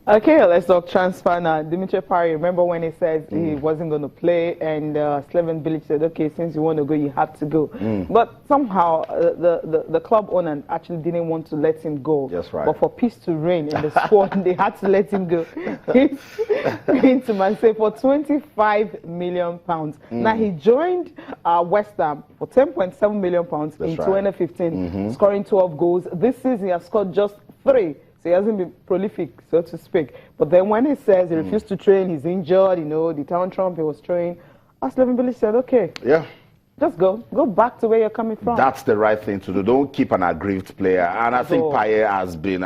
Okay, let's talk transfer now. Dimitri Payet, remember when he said he wasn't going to play, and Slaven Bilic said, okay, since you want to go, you have to go. But somehow the club owner actually didn't want to let him go. That's right. But for peace to reign in the squad, they had to let him go into Marseille for £25 million. Now, he joined West Ham for £10.7 million in 2015, scoring 12 goals. This season, he has scored just 3. So he hasn't been prolific, so to speak. But then when he says he refused to train, he's injured, you know, the town Trump he was training, Slaven Bilic said, okay, just go back to where you're coming from. That's the right thing to do. Don't keep an aggrieved player. And I think Payet has been...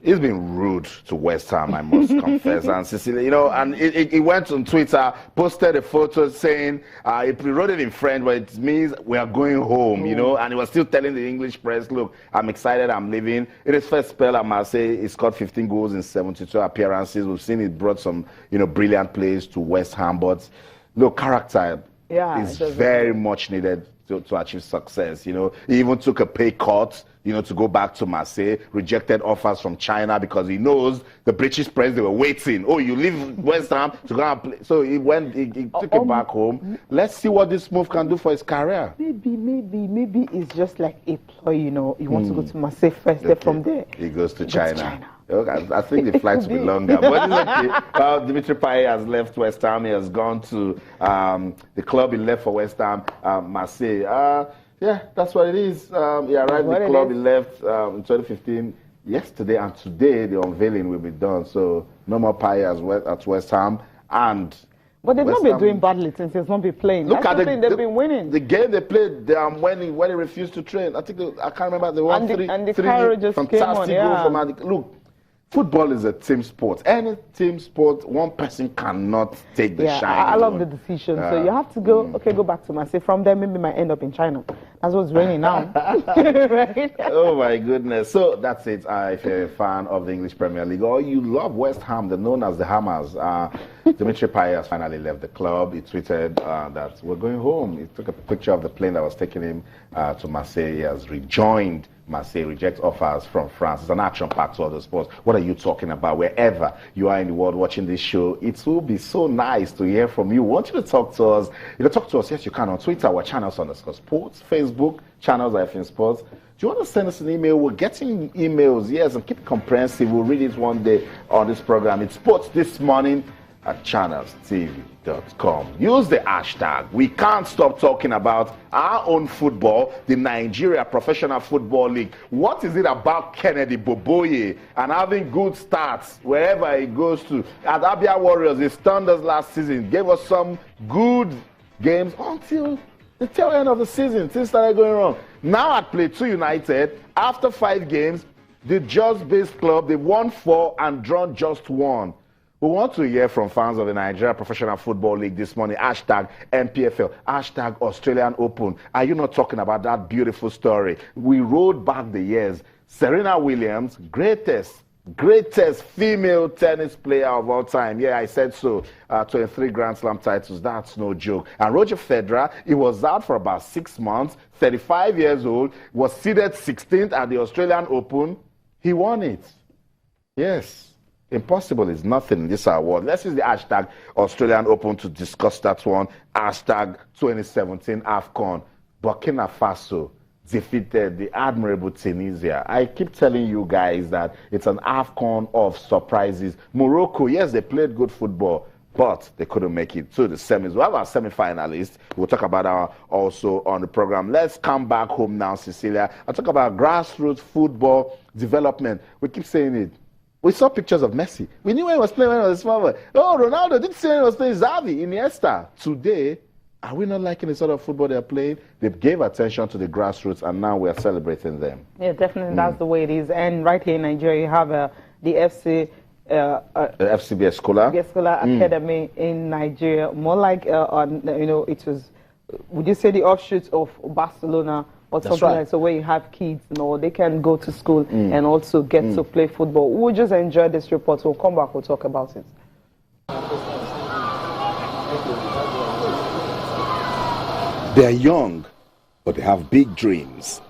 he's been rude to West Ham, I must confess. And Cecilia, you know, and he went on Twitter, posted a photo saying, he wrote it in French, but it means we are going home, you know, and he was still telling the English press, look, I'm excited, I'm leaving. In his first spell at Marseille, he scored 15 goals in 72 appearances. We've seen it brought some, you know, brilliant plays to West Ham, but look, character is very much needed to achieve success. You know, he even took a pay cut, you know, to go back to Marseille, rejected offers from China because he knows the British press, they were waiting. Oh, you leave West Ham to go and play. So he went, he took it back home. Let's see what this move can do for his career. Maybe it's just like a ploy, you know. He wants to go to Marseille first, then from there he goes to China. I think the flights will be longer. But it's okay. Dimitri Payet has left West Ham. He has gone to the club he left for West Ham, Marseille. Yeah, that's what it is. He arrived at the club he left in 2015. Yesterday and today, the unveiling will be done. So no more Payet at West Ham. But they've not been doing badly since he's not been playing. Look at they've been winning. The game they played when he refused to train. I can't remember. They won three Cairo just fantastic came on, goals from Look, football is a team sport. Any team sport, one person cannot take the shine. I love the decision. So you have to go. Okay, go back to Marseille. From there, maybe might end up in China. That's what's raining now. Right? Oh my goodness. So that's it. If you're a fan of the English Premier League or you love West Ham, they're known as the Hammers. Dimitri Payet has finally left the club. He tweeted that we're going home. He took a picture of the plane that was taking him to Marseille. He has rejoined Marseille, rejects offers from France. It's an action-packed world of sports. What are you talking about? Wherever you are in the world watching this show, it will be so nice to hear from you. We want you to talk to us. You can talk to us, yes, you can, on Twitter, our channels_sports, Facebook, channels FM Sports. Do you want to send us an email? We're getting emails, yes, and keep it comprehensive. We'll read it one day on this program. It's Sports This Morning at channelstv.com. Use the hashtag. We can't stop talking about our own football, the Nigeria Professional Football League. What is it about Kennedy Boboye and having good starts wherever he goes to? At Abia Warriors, he stunned us last season, gave us some good games until the tail end of the season. Things started going wrong. Now at Plateau United, after 5 games, the just-based club, they won 4 and drawn just 1. We want to hear from fans of the Nigeria Professional Football League this morning. Hashtag NPFL, hashtag Australian Open. Are you not talking about that beautiful story? We rolled back the years. Serena Williams, greatest female tennis player of all time. Yeah, I said so. 23 Grand Slam titles, that's no joke. And Roger Federer, he was out for about 6 months, 35 years old, was seeded 16th at the Australian Open. He won it. Yes. Impossible is nothing in this award. Let's use the hashtag Australian Open to discuss that one. Hashtag 2017 AFCON. Burkina Faso defeated the admirable Tunisia. I keep telling you guys that it's an AFCON of surprises. Morocco, yes, they played good football, but they couldn't make it to the semis. We have our semi-finalists. We'll talk about our also on the program. Let's come back home now, Cecilia. I'll talk about grassroots football development. We keep saying it. We saw pictures of Messi. We knew when he was playing when he was small. Oh, Ronaldo didn't say when he was playing Xavi, Iniesta. Today, are we not liking the sort of football they're playing? They gave attention to the grassroots, and now we're celebrating them. Yeah, definitely. That's the way it is. And right here in Nigeria, you have the FCB Escola Academy in Nigeria. More like, you know, it was, would you say the offshoot of Barcelona? Or something like so where you have kids, you know, they can go to school and also get to play football. We'll just enjoy this report. We'll come back, we'll talk about it. They're young, but they have big dreams.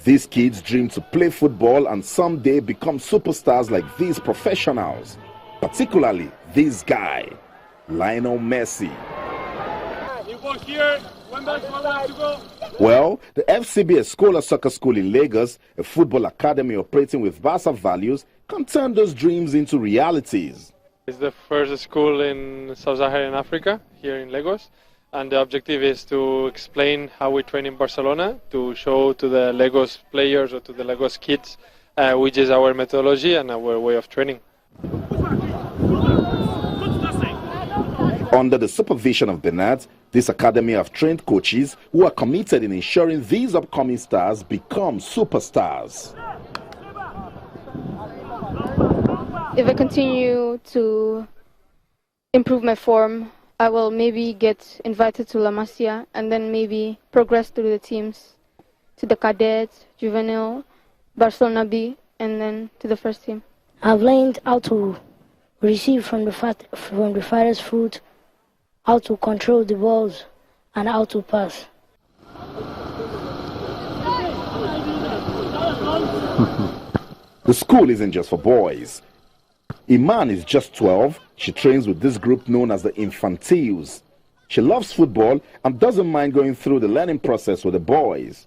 These kids dream to play football and someday become superstars like these professionals, particularly this guy, Lionel Messi. Well, the FCB Escola Soccer School in Lagos, a football academy operating with Barca values, can turn those dreams into realities. It's the first school in Sub-Saharan Africa, here in Lagos, and the objective is to explain how we train in Barcelona, to show to the Lagos players or to the Lagos kids which is our methodology and our way of training. Under the supervision of Bernard, this academy have trained coaches who are committed in ensuring these upcoming stars become superstars. If I continue to improve my form, I will maybe get invited to La Masia and then maybe progress through the teams to the cadets, juvenile, Barcelona B, and then to the first team. I've learned how to receive from the father's foot, how to control the balls, and how to pass. The school isn't just for boys. Iman is just 12. She trains with this group known as the Infantiles. She loves football and doesn't mind going through the learning process with the boys.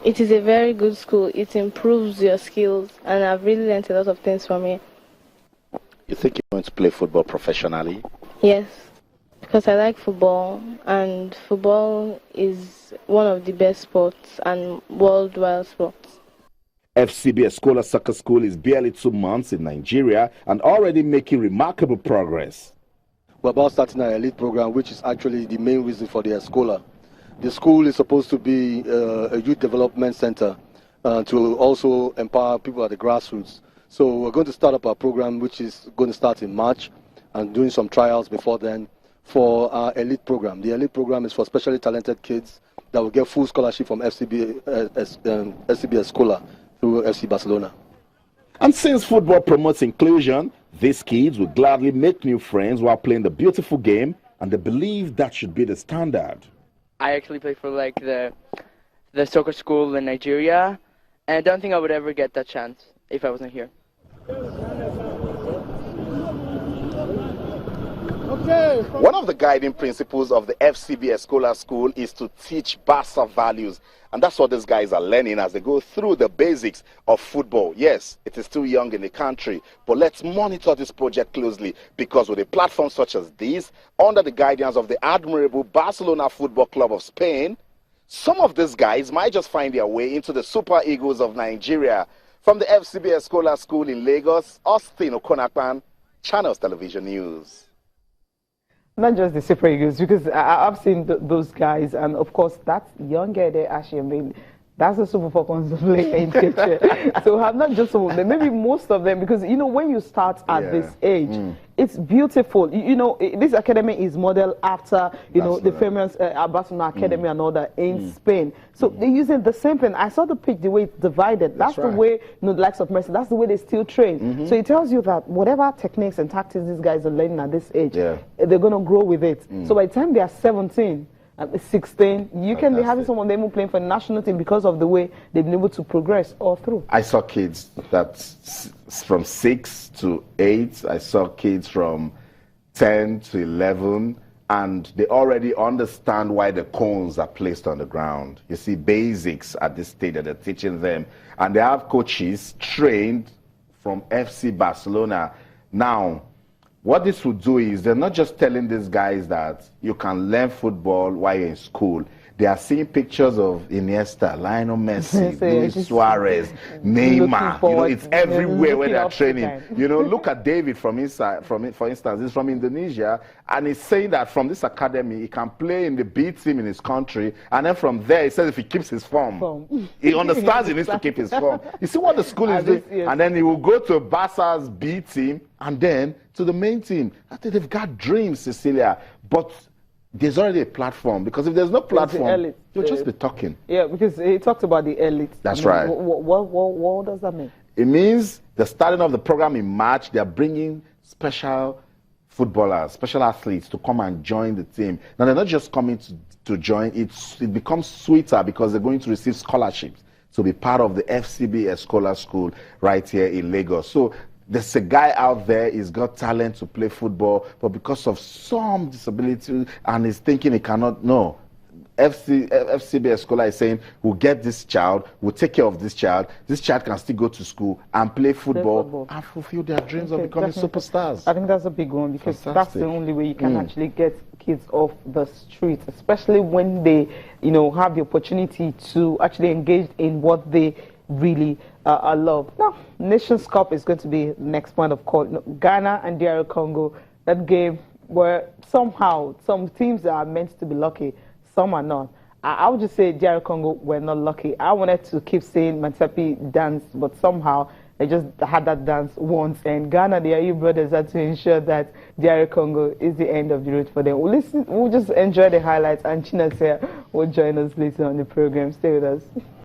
It is a very good school. It improves your skills, and I've really learned a lot of things from it. You think you're going to play football professionally? Yes, because I like football, and football is one of the best sports and worldwide sports. FCB Escola Soccer School is barely 2 months in Nigeria and already making remarkable progress. We're about starting our elite program, which is actually the main reason for the Escola. The school is supposed to be a youth development center to also empower people at the grassroots. So we're going to start up our program, which is going to start in March, and doing some trials before then for our elite program. The elite program is for specially talented kids that will get full scholarship from FCB Escola through FC Barcelona. And since football promotes inclusion, these kids will gladly make new friends while playing the beautiful game, and they believe that should be the standard. I actually play for like the soccer school in Nigeria, and I don't think I would ever get that chance if I wasn't here. One of the guiding principles of the FCB Escola School is to teach Barca values. And that's what these guys are learning as they go through the basics of football. Yes, it is still young in the country, but let's monitor this project closely, because with a platform such as this, under the guidance of the admirable Barcelona Football Club of Spain, some of these guys might just find their way into the Super Eagles of Nigeria. From the FCB Escola School in Lagos, Austin Okonakpan, Channels Television News. Not just the Super Eagles, because I've seen those guys, and of course that young guy there, actually, I mean, that's a Super Falcons player in picture. So have not just some of them, maybe most of them, because you know when you start at this age, it's beautiful. You know, this academy is modeled after the famous Barcelona Academy and all that in Spain. So they're using the same thing. I saw the pitch, the way it's divided. That's the way the likes of Messi. That's the way they still train. So it tells you that whatever techniques and tactics these guys are learning at this age, they're going to grow with it. So by the time they are 17. 16, you can be having some of them playing for the national team because of the way they've been able to progress all through. I saw kids that's from 6 to 8. I saw kids from 10 to 11, and they already understand why the cones are placed on the ground. You see, basics at this stage that they're teaching them, and they have coaches trained from FC Barcelona. Now, what this will do is they're not just telling these guys that you can learn football while you're in school. They are seeing pictures of Iniesta, Lionel Messi, Luis Suarez, Neymar. You know, it's everywhere where they're training. You know, look at David for instance, he's from Indonesia, and he's saying that from this academy, he can play in the B team in his country, and then from there, he says if he keeps his form. He understands he needs to keep his form. You see what the school is doing? And then he will go to Barca's B team, and then to the main team. I think they've got dreams, Cecilia, but there's already a platform, because if there's no platform, you'll just be talking. Yeah, because he talked about the elite. That's right. What does that mean? It means the starting of the program in March, they're bringing special footballers, special athletes to come and join the team. Now, they're not just coming to join, it becomes sweeter because they're going to receive scholarships to be part of the FCB Escola School right here in Lagos. So there's a guy out there, he's got talent to play football, but because of some disability and he's thinking he cannot, no. FCB Escola is saying, we'll get this child, we'll take care of this child can still go to school and play football and fulfill their dreams of becoming superstars. I think that's a big one, because that's the only way you can actually get kids off the streets, especially when they, have the opportunity to actually engage in what they really love. Now, Nations Cup is going to be the next point of call. Ghana and DR Congo, that game where somehow some teams are meant to be lucky, some are not. I would just say DR Congo were not lucky. I wanted to keep saying Matsepe dance, but somehow they just had that dance once. And Ghana, the Ayew brothers, had to ensure that DR Congo is the end of the road for them. We'll just enjoy the highlights, and Chinasea will join us later on the program. Stay with us.